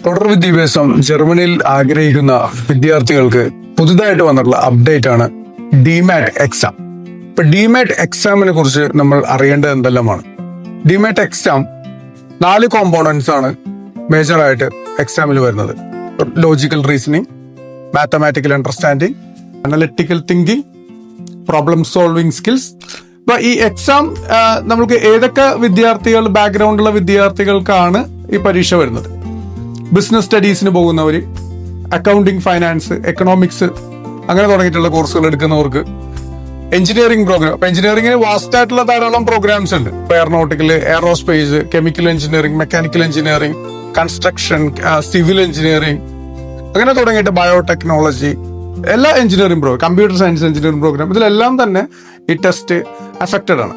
തുടർ വിദ്യാഭ്യാസം ജർമ്മനിയിൽ ആഗ്രഹിക്കുന്ന വിദ്യാർത്ഥികൾക്ക് പുതുതായിട്ട് വന്നിട്ടുള്ള അപ്ഡേറ്റ് ആണ് ഡിമാറ്റ് എക്സാം. ഇപ്പൊ ഡിമാറ്റ് എക്സാമിനെ കുറിച്ച് നമ്മൾ അറിയേണ്ടത് എന്തെല്ലാമാണ്? ഡിമാറ്റ് എക്സാം 4 കോമ്പോണൻസ് ആണ് മേജറായിട്ട് എക്സാമിൽ വരുന്നത്. Logical reasoning, mathematical understanding, analytical thinking, problem solving skills. അപ്പൊ ഈ എക്സാം നമുക്ക് ഏതൊക്കെ വിദ്യാർത്ഥികൾ, ബാക്ക്ഗ്രൗണ്ടുള്ള വിദ്യാർത്ഥികൾക്കാണ് ഈ പരീക്ഷ വരുന്നത്? ബിസിനസ് സ്റ്റഡീസിന് പോകുന്നവര്, അക്കൗണ്ടിങ്, ഫൈനാൻസ്, എക്കണോമിക്സ് അങ്ങനെ തുടങ്ങിയിട്ടുള്ള കോഴ്സുകൾ എടുക്കുന്നവർക്ക്, എഞ്ചിനീയറിംഗ് പ്രോഗ്രാം. അപ്പൊ എഞ്ചിനീയറിംഗിന് വാസ്റ്റ് ആയിട്ടുള്ള ധാരാളം പ്രോഗ്രാംസ് ഉണ്ട്. ഇപ്പൊ aeronautical, aerospace, chemical engineering, mechanical engineering, construction, civil engineering അങ്ങനെ തുടങ്ങിയിട്ട് ബയോടെക്നോളജി, എല്ലാ engineering program, computer science engineering program, ഇതിലെല്ലാം തന്നെ ഈ ടെസ്റ്റ് അഫക്റ്റഡ് ആണ്.